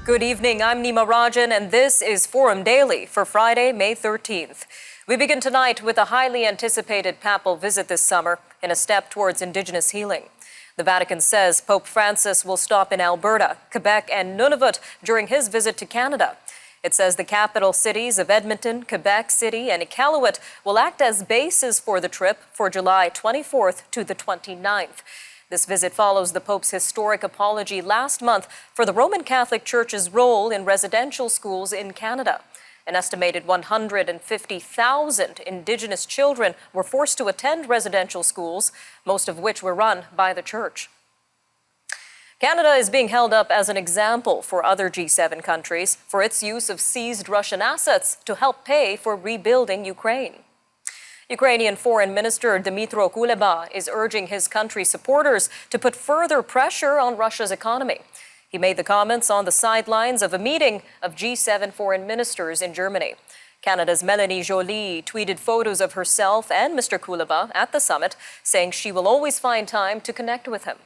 Good evening, I'm Nima Rajan, and this is Forum Daily for Friday, May 13th. We begin tonight with a highly anticipated papal visit this summer in a step towards Indigenous healing. The Vatican says Pope Francis will stop in Alberta, Quebec, and Nunavut during his visit to Canada. It says the capital cities of Edmonton, Quebec City, and Iqaluit will act as bases for the trip for July 24th to the 29th. This visit follows the Pope's historic apology last month for the Roman Catholic Church's role in residential schools in Canada. An estimated 150,000 Indigenous children were forced to attend residential schools, most of which were run by the Church. Canada is being held up as an example for other G7 countries for its use of seized Russian assets to help pay for rebuilding Ukraine. Ukrainian Foreign Minister Dmytro Kuleba is urging his country's supporters to put further pressure on Russia's economy. He made the comments on the sidelines of a meeting of G7 foreign ministers in Germany. Canada's Melanie Joly tweeted photos of herself and Mr. Kuleba at the summit, saying she will always find time to connect with him.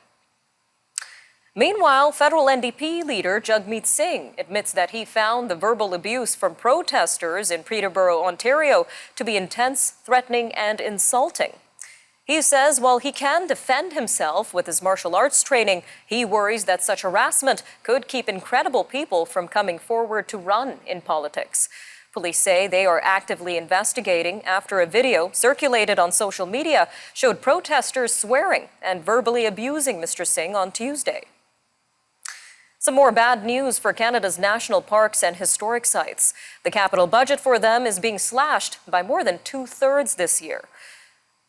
Meanwhile, federal NDP leader Jagmeet Singh admits that he found the verbal abuse from protesters in Peterborough, Ontario, to be intense, threatening, and insulting. He says while he can defend himself with his martial arts training, he worries that such harassment could keep incredible people from coming forward to run in politics. Police say they are actively investigating after a video circulated on social media showed protesters swearing and verbally abusing Mr. Singh on Tuesday. Some more bad news for Canada's national parks and historic sites. The capital budget for them is being slashed by more than 2/3 this year.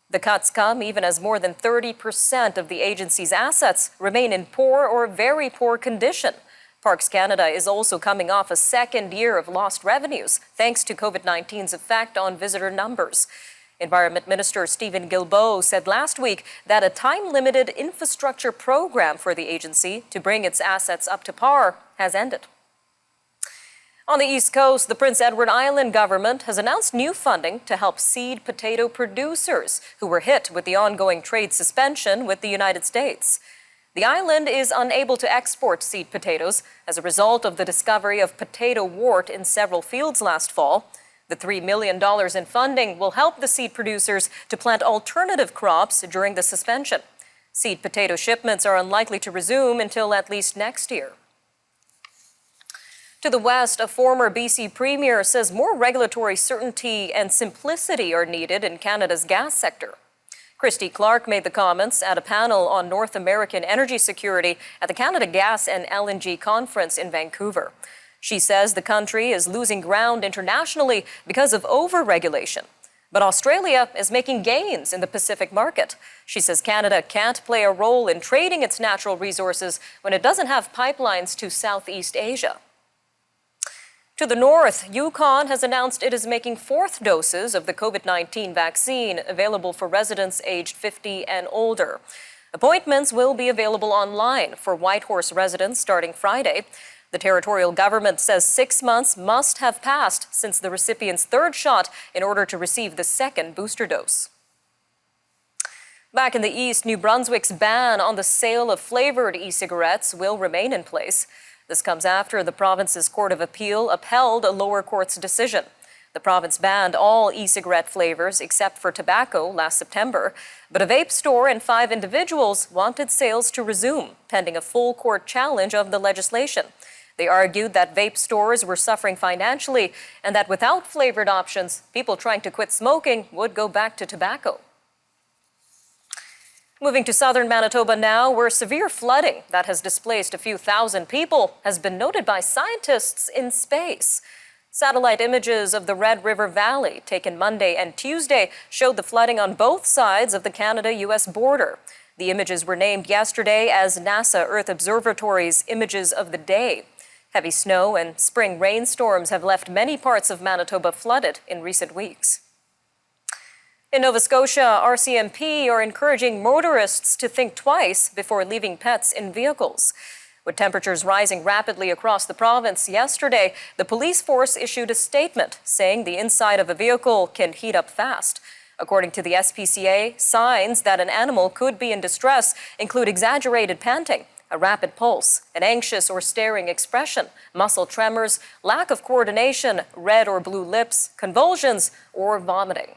The cuts come even as more than 30% of the agency's assets remain in poor or very poor condition. Parks Canada is also coming off a second year of lost revenues, thanks to COVID-19's effect on visitor numbers. Environment Minister Stephen Guilbeault said last week that a time-limited infrastructure program for the agency to bring its assets up to par has ended. On the East Coast, the Prince Edward Island government has announced new funding to help seed potato producers who were hit with the ongoing trade suspension with the United States. The island is unable to export seed potatoes as a result of the discovery of potato wart in several fields last fall. The $3 million in funding will help the seed producers to plant alternative crops during the suspension. Seed potato shipments are unlikely to resume until at least next year. To the west, a former BC premier says more regulatory certainty and simplicity are needed in Canada's gas sector. Christy Clark made the comments at a panel on North American energy security at the Canada Gas and LNG Conference in Vancouver. She says the country is losing ground internationally because of over-regulation. But Australia is making gains in the Pacific market. She says Canada can't play a role in trading its natural resources when it doesn't have pipelines to Southeast Asia. To the north, Yukon has announced it is making fourth doses of the COVID-19 vaccine available for residents aged 50 and older. Appointments will be available online for Whitehorse residents starting Friday. The territorial government says 6 months must have passed since the recipient's third shot in order to receive the second booster dose. Back in the east, New Brunswick's ban on the sale of flavored e-cigarettes will remain in place. This comes after the province's Court of Appeal upheld a lower court's decision. The province banned all e-cigarette flavors except for tobacco last September, but a vape store and 5 individuals wanted sales to resume, pending a full court challenge of the legislation. They argued that vape stores were suffering financially and that without flavored options, people trying to quit smoking would go back to tobacco. Moving to southern Manitoba now, where severe flooding that has displaced a few thousand people has been noted by scientists in space. Satellite images of the Red River Valley taken Monday and Tuesday showed the flooding on both sides of the Canada-US border. The images were named yesterday as NASA Earth Observatory's Images of the Day. Heavy snow and spring rainstorms have left many parts of Manitoba flooded in recent weeks. In Nova Scotia, RCMP are encouraging motorists to think twice before leaving pets in vehicles. With temperatures rising rapidly across the province yesterday, the police force issued a statement saying the inside of a vehicle can heat up fast. According to the SPCA, signs that an animal could be in distress include exaggerated panting, a rapid pulse, an anxious or staring expression, muscle tremors, lack of coordination, red or blue lips, convulsions, or vomiting.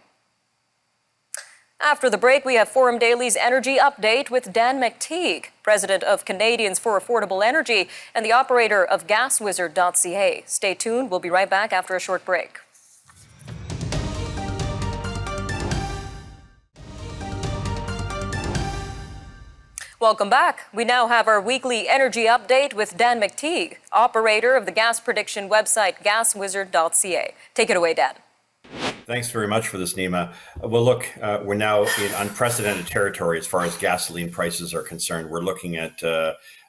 After the break, we have Forum Daily's Energy Update with Dan McTeague, president of Canadians for Affordable Energy and the operator of GasWizard.ca. Stay tuned. We'll be right back after a short break. Welcome back. We now have our weekly energy update with Dan McTeague, operator of the gas prediction website GasWizard.ca. Take it away, Dan. Thanks very much for this, Nima. Well, look, we're now in unprecedented territory as far as gasoline prices are concerned. We're looking at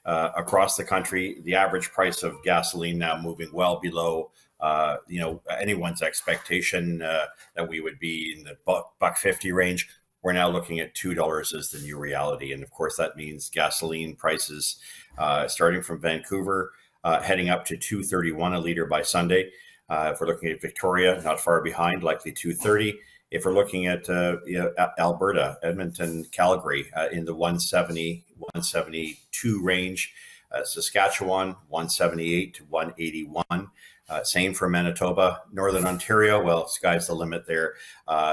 across the country, the average price of gasoline now moving well below anyone's expectation that we would be in the $1.50 range. We're now looking at $2 as the new reality. And of course, that means gasoline prices starting from Vancouver, heading up to $2.31 a liter by Sunday. If we're looking at Victoria, not far behind, likely $2.30. If we're looking at Alberta, Edmonton, Calgary, in the $1.70, $1.72 range. Saskatchewan, $1.78 to $1.81. Same for Manitoba. Northern Ontario, well, sky's the limit there.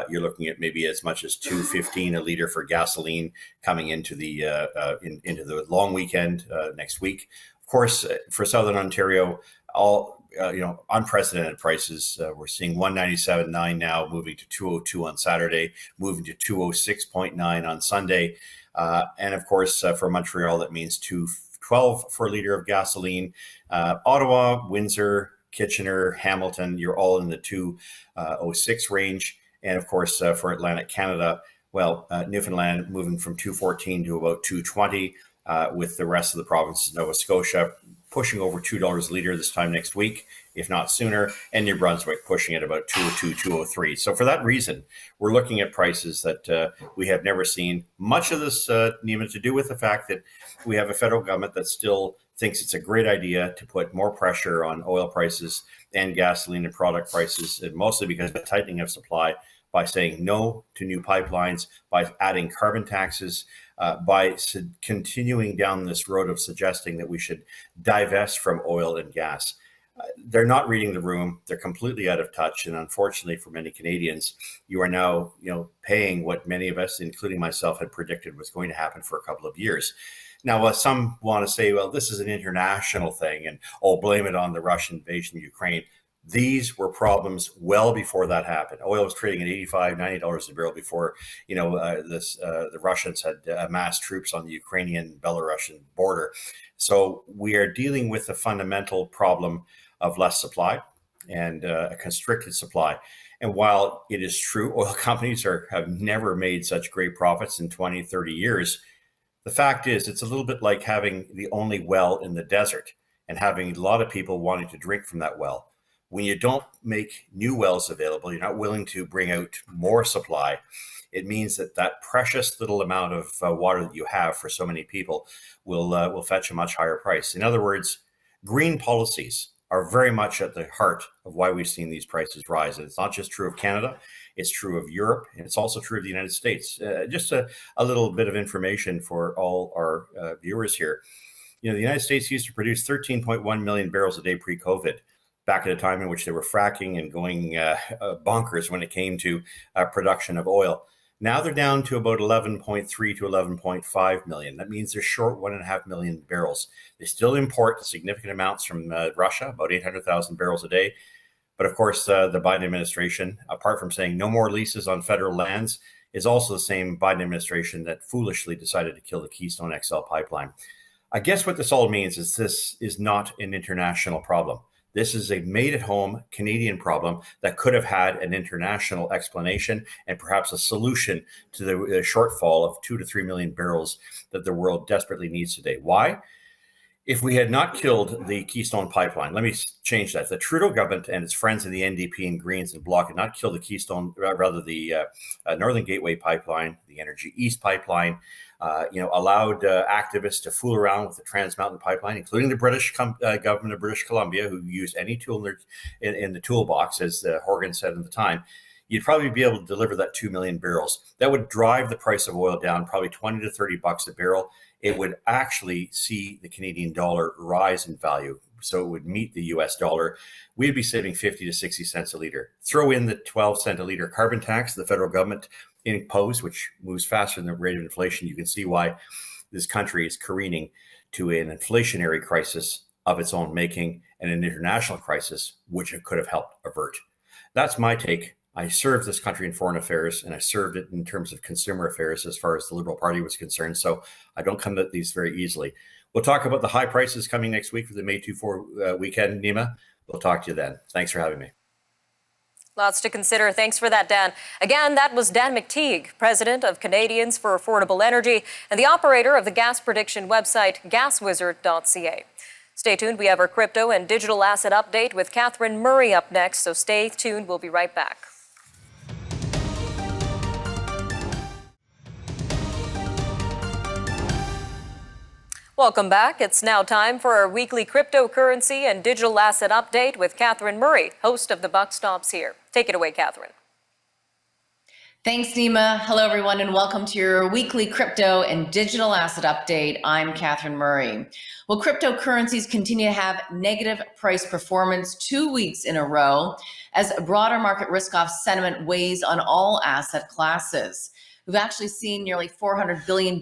You're looking at maybe as much as $2.15 a liter for gasoline coming into the into the long weekend next week. Of course, for Southern Ontario, all unprecedented prices. We're seeing $197.9 now, moving to $202 on Saturday, moving to $206.9 on Sunday, and of course for Montreal that means $2.12 for a liter of gasoline. Ottawa, Windsor, Kitchener, Hamilton, you're all in the $2.06 range. And of course, for Atlantic Canada, well, Newfoundland moving from $2.14 to about $2.20, with the rest of the provinces, Nova Scotia pushing over $2 a liter this time next week, if not sooner, and New Brunswick pushing at about $2.02, $2.03. So for that reason, we're looking at prices that we have never seen. Much of this, Nima, to do with the fact that we have a federal government that still thinks it's a great idea to put more pressure on oil prices and gasoline and product prices, and mostly because of the tightening of supply, by saying no to new pipelines, by adding carbon taxes, by continuing down this road of suggesting that we should divest from oil and gas. They're not reading the room. They're completely out of touch. And unfortunately for many Canadians, you are now paying what many of us, including myself, had predicted was going to happen for a couple of years. Now, some want to say, well, this is an international thing and blame it on the Russian invasion of Ukraine. These were problems well before that happened. Oil was trading at $85, $90 a barrel before, the Russians had amassed troops on the Ukrainian-Belarusian border. So we are dealing with the fundamental problem of less supply and a constricted supply. And while it is true, oil companies have never made such great profits in 20, 30 years, the fact is it's a little bit like having the only well in the desert and having a lot of people wanting to drink from that well. When you don't make new wells available, you're not willing to bring out more supply, it means that precious little amount of water that you have for so many people will fetch a much higher price. In other words, green policies are very much at the heart of why we've seen these prices rise. And it's not just true of Canada, it's true of Europe, and it's also true of the United States. Just a little bit of information for all our viewers here. The United States used to produce 13.1 million barrels a day pre-COVID, back at a time in which they were fracking and going bonkers when it came to production of oil. Now they're down to about 11.3 to 11.5 million. That means they're short 1.5 million barrels. They still import significant amounts from Russia, about 800,000 barrels a day. But of course, the Biden administration, apart from saying no more leases on federal lands, is also the same Biden administration that foolishly decided to kill the Keystone XL pipeline. I guess what this all means is this is not an international problem. This is a made-at-home Canadian problem that could have had an international explanation and perhaps a solution to the shortfall of 2 to 3 million barrels that the world desperately needs today. Why? If we had not killed the Keystone pipeline, let me change that. The Trudeau government and its friends in the NDP and Greens and Bloc had not killed the Keystone, rather the Northern Gateway pipeline, the Energy East pipeline, allowed activists to fool around with the Trans Mountain pipeline, including the British government of British Columbia, who used any tool in the toolbox, as Horgan said at the time. you'd probably be able to deliver that 2 million barrels. That would drive the price of oil down probably 20 to 30 bucks a barrel. It would actually see the Canadian dollar rise in value. So it would meet the US dollar. We'd be saving 50 to 60 cents a liter. Throw in the 12-cent a liter carbon tax the federal government imposed, which moves faster than the rate of inflation. You can see why this country is careening to an inflationary crisis of its own making and an international crisis, which it could have helped avert. That's my take. I served this country in foreign affairs, and I served it in terms of consumer affairs as far as the Liberal Party was concerned. So I don't come at these very easily. We'll talk about the high prices coming next week for the May 2-4 weekend, Nima. We'll talk to you then. Thanks for having me. Lots to consider. Thanks for that, Dan. Again, that was Dan McTeague, president of Canadians for Affordable Energy and the operator of the gas prediction website gaswizard.ca. Stay tuned. We have our crypto and digital asset update with Catherine Murray up next, so stay tuned. We'll be right back. Welcome back. It's now time for our weekly cryptocurrency and digital asset update with Catherine Murray, host of The Buck Stops Here. Take it away, Catherine. Thanks, Nima. Hello, everyone, and welcome to your weekly crypto and digital asset update. I'm Catherine Murray. Well, cryptocurrencies continue to have negative price performance 2 weeks in a row as broader market risk-off sentiment weighs on all asset classes. We've actually seen nearly $400 billion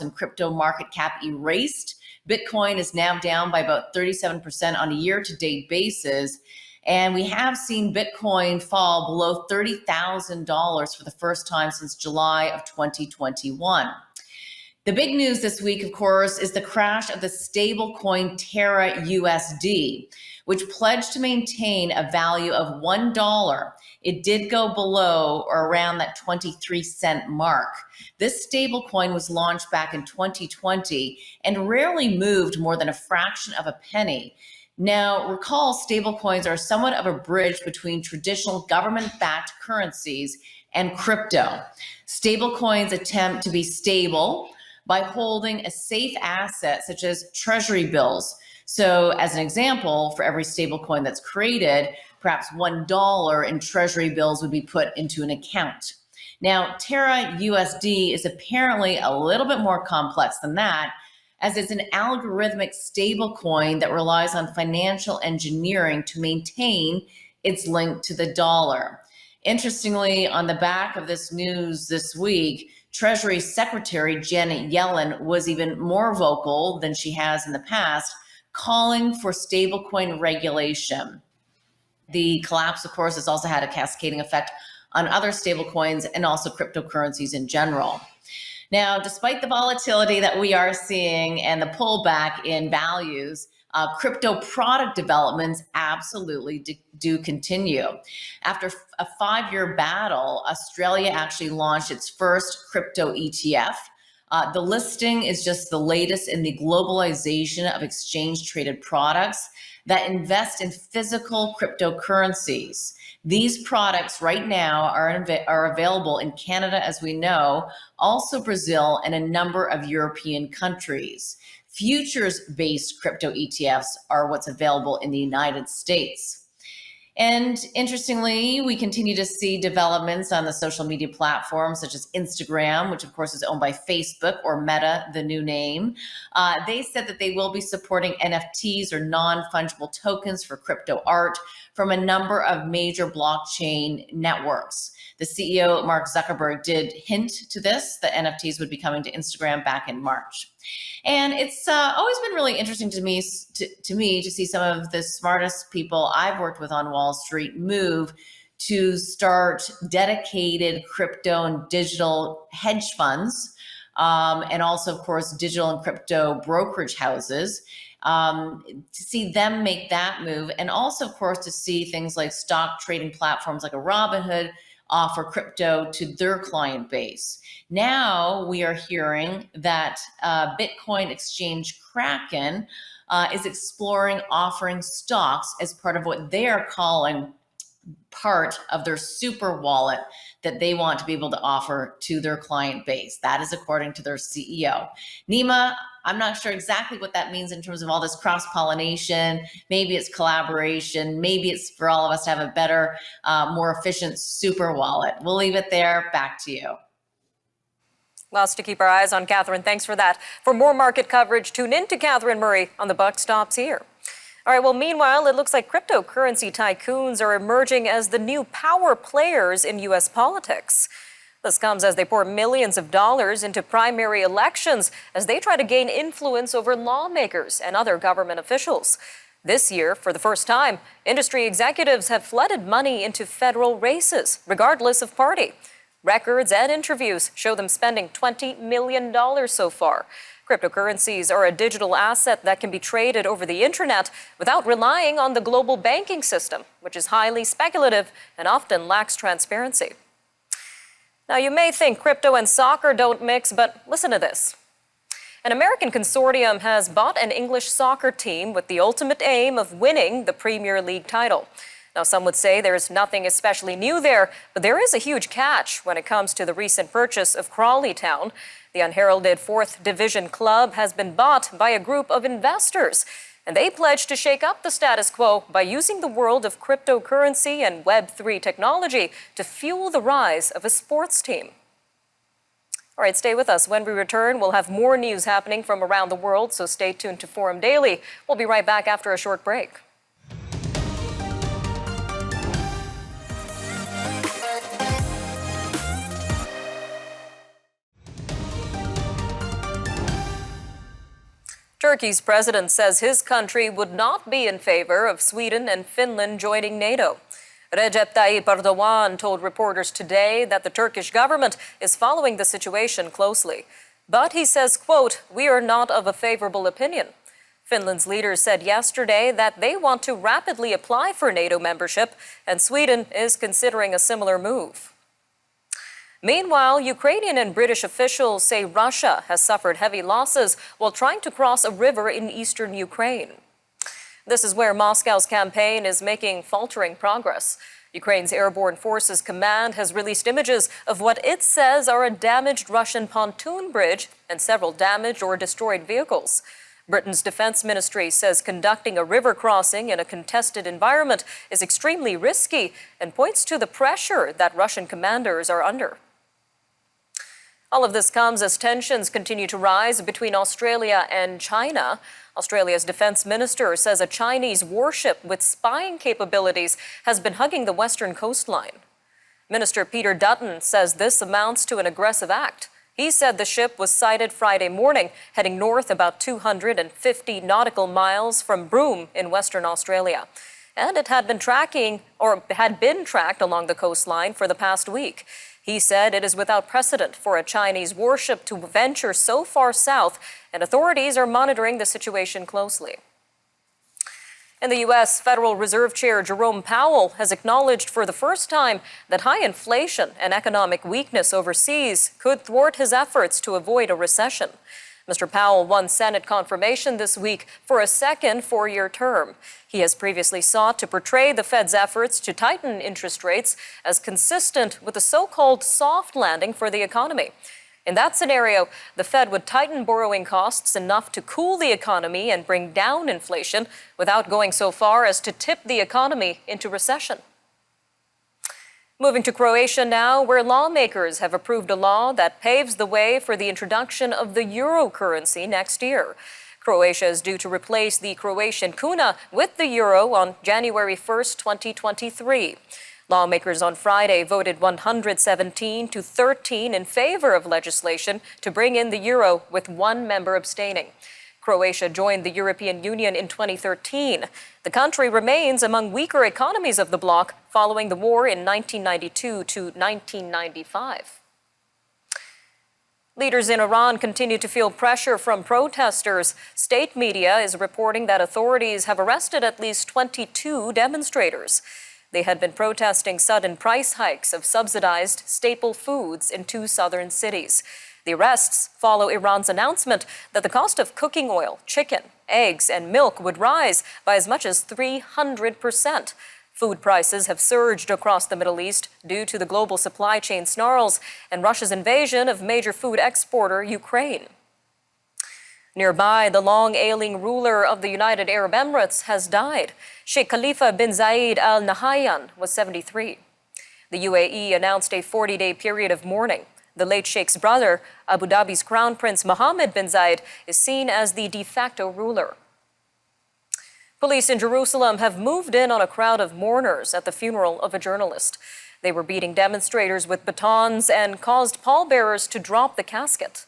in crypto market cap erased. Bitcoin is now down by about 37% on a year-to-date basis. And we have seen Bitcoin fall below $30,000 for the first time since July of 2021. The big news this week, of course, is the crash of the stablecoin Terra USD, which pledged to maintain a value of $1. It did go below or around that 23-cent mark. This stablecoin was launched back in 2020 and rarely moved more than a fraction of a penny. Now, recall stablecoins are somewhat of a bridge between traditional government-backed currencies and crypto. Stablecoins attempt to be stable by holding a safe asset such as treasury bills. So as an example, for every stablecoin that's created, perhaps $1 in treasury bills would be put into an account. Now, Terra USD is apparently a little bit more complex than that, as it's an algorithmic stablecoin that relies on financial engineering to maintain its link to the dollar. Interestingly, on the back of this news this week, Treasury Secretary Janet Yellen was even more vocal than she has in the past, calling for stablecoin regulation. The collapse, of course, has also had a cascading effect on other stablecoins and also cryptocurrencies in general. Now, despite the volatility that we are seeing and the pullback in values, crypto product developments absolutely do continue. After a 5-year battle, Australia actually launched its first crypto ETF. The listing is just the latest in the globalization of exchange-traded products that invest in physical cryptocurrencies. These products right now are available in Canada, as we know, also Brazil, and a number of European countries. Futures-based crypto ETFs are what's available in the United States. And interestingly, we continue to see developments on the social media platforms such as Instagram, which of course is owned by Facebook, or Meta, the new name. They said that they will be supporting NFTs, or non-fungible tokens, for crypto art from a number of major blockchain networks. The CEO, Mark Zuckerberg, did hint to this, that NFTs would be coming to Instagram back in March. And it's always been really interesting to me to see some of the smartest people I've worked with on Wall Street move to start dedicated crypto and digital hedge funds, and also, of course, digital and crypto brokerage houses. To see them make that move, and also, of course, to see things like stock trading platforms like a Robinhood offer crypto to their client base. Now we are hearing that Bitcoin exchange Kraken is exploring offering stocks as part of what they are calling part of their super wallet that they want to be able to offer to their client base. That is according to their CEO. Nima, I'm not sure exactly what that means in terms of all this cross-pollination. Maybe it's collaboration. Maybe it's for all of us to have a better, more efficient super wallet. We'll leave it there. Back to you. Lots to keep our eyes on, Catherine. Thanks for that. For more market coverage, tune in to Catherine Murray on The Buck Stops Here. All right, well, meanwhile, it looks like cryptocurrency tycoons are emerging as the new power players in U.S. politics. This comes as they pour millions of dollars into primary elections as they try to gain influence over lawmakers and other government officials. This year, for the first time, industry executives have flooded money into federal races, regardless of party. Records and interviews show them spending $20 million so far. Cryptocurrencies are a digital asset that can be traded over the internet without relying on the global banking system, which is highly speculative and often lacks transparency. Now, you may think crypto and soccer don't mix, but listen to this. An American consortium has bought an English soccer team with the ultimate aim of winning the Premier League title. Now, some would say there's nothing especially new there, but there is a huge catch when it comes to the recent purchase of Crawley Town. The unheralded 4th Division club has been bought by a group of investors, and they pledge to shake up the status quo by using the world of cryptocurrency and Web3 technology to fuel the rise of a sports team. All right, stay with us. When we return, we'll have more news happening from around the world, so stay tuned to Forum Daily. We'll be right back after a short break. Turkey's president says his country would not be in favor of Sweden and Finland joining NATO. Recep Tayyip Erdogan told reporters today that the Turkish government is following the situation closely. But he says, quote, "We are not of a favorable opinion." Finland's leaders said yesterday that they want to rapidly apply for NATO membership, and Sweden is considering a similar move. Meanwhile, Ukrainian and British officials say Russia has suffered heavy losses while trying to cross a river in eastern Ukraine. This is where Moscow's campaign is making faltering progress. Ukraine's Airborne Forces Command has released images of what it says are a damaged Russian pontoon bridge and several damaged or destroyed vehicles. Britain's Defense Ministry says conducting a river crossing in a contested environment is extremely risky and points to the pressure that Russian commanders are under. All of this comes as tensions continue to rise between Australia and China. Australia's defense minister says a Chinese warship with spying capabilities has been hugging the western coastline. Minister Peter Dutton says this amounts to an aggressive act. He said the ship was sighted Friday morning, heading north about 250 nautical miles from Broome in Western Australia. And it had been tracked along the coastline for the past week. He said it is without precedent for a Chinese warship to venture so far south, and authorities are monitoring the situation closely. In the U.S., Federal Reserve Chair Jerome Powell has acknowledged for the first time that high inflation and economic weakness overseas could thwart his efforts to avoid a recession. Mr. Powell won Senate confirmation this week for a second four-year term. He has previously sought to portray the Fed's efforts to tighten interest rates as consistent with the so-called soft landing for the economy. In that scenario, the Fed would tighten borrowing costs enough to cool the economy and bring down inflation without going so far as to tip the economy into recession. Moving to Croatia now, where lawmakers have approved a law that paves the way for the introduction of the euro currency next year. Croatia is due to replace the Croatian kuna with the euro on January 1st, 2023. Lawmakers on Friday voted 117 to 13 in favor of legislation to bring in the euro, with one member abstaining. Croatia joined the European Union in 2013. The country remains among weaker economies of the bloc following the war in 1992 to 1995. Leaders in Iran continue to feel pressure from protesters. State media is reporting that authorities have arrested at least 22 demonstrators. They had been protesting sudden price hikes of subsidized staple foods in two southern cities. The arrests follow Iran's announcement that the cost of cooking oil, chicken, eggs, and milk would rise by as much as 300%. Food prices have surged across the Middle East due to the global supply chain snarls and Russia's invasion of major food exporter Ukraine. Nearby, the long-ailing ruler of the United Arab Emirates has died. Sheikh Khalifa bin Zayed Al Nahyan was 73. The UAE announced a 40-day period of mourning. The late Sheikh's brother, Abu Dhabi's Crown Prince Mohammed bin Zayed, is seen as the de facto ruler. Police in Jerusalem have moved in on a crowd of mourners at the funeral of a journalist. They were beating demonstrators with batons and caused pallbearers to drop the casket.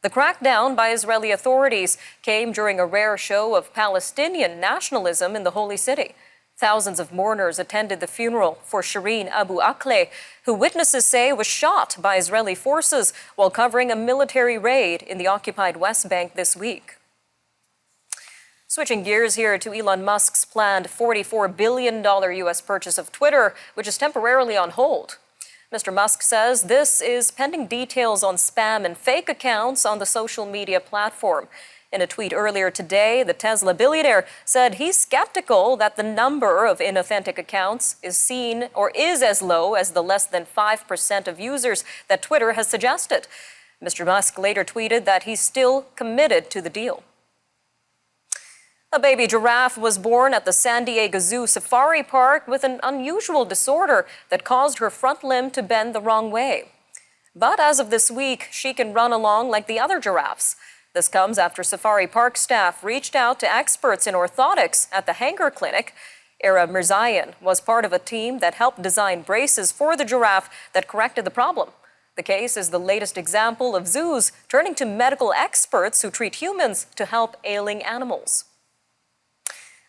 The crackdown by Israeli authorities came during a rare show of Palestinian nationalism in the Holy City. Thousands of mourners attended the funeral for Shireen Abu Akleh, who witnesses say was shot by Israeli forces while covering a military raid in the occupied West Bank this week. Switching gears here to Elon Musk's planned $44 billion U.S. purchase of Twitter, which is temporarily on hold. Mr. Musk says this is pending details on spam and fake accounts on the social media platform. In a tweet earlier today, the Tesla billionaire said he's skeptical that the number of inauthentic accounts is as low as the less than 5% of users that Twitter has suggested. Mr. Musk later tweeted that he's still committed to the deal. A baby giraffe was born at the San Diego Zoo Safari Park with an unusual disorder that caused her front limb to bend the wrong way. But as of this week, she can run along like the other giraffes. This comes after Safari Park staff reached out to experts in orthotics at the Hanger Clinic. Era Mirzayan was part of a team that helped design braces for the giraffe that corrected the problem. The case is the latest example of zoos turning to medical experts who treat humans to help ailing animals.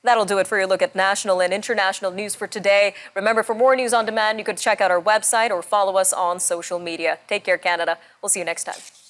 That'll do it for your look at national and international news for today. Remember, for more news on demand, you could check out our website or follow us on social media. Take care, Canada. We'll see you next time.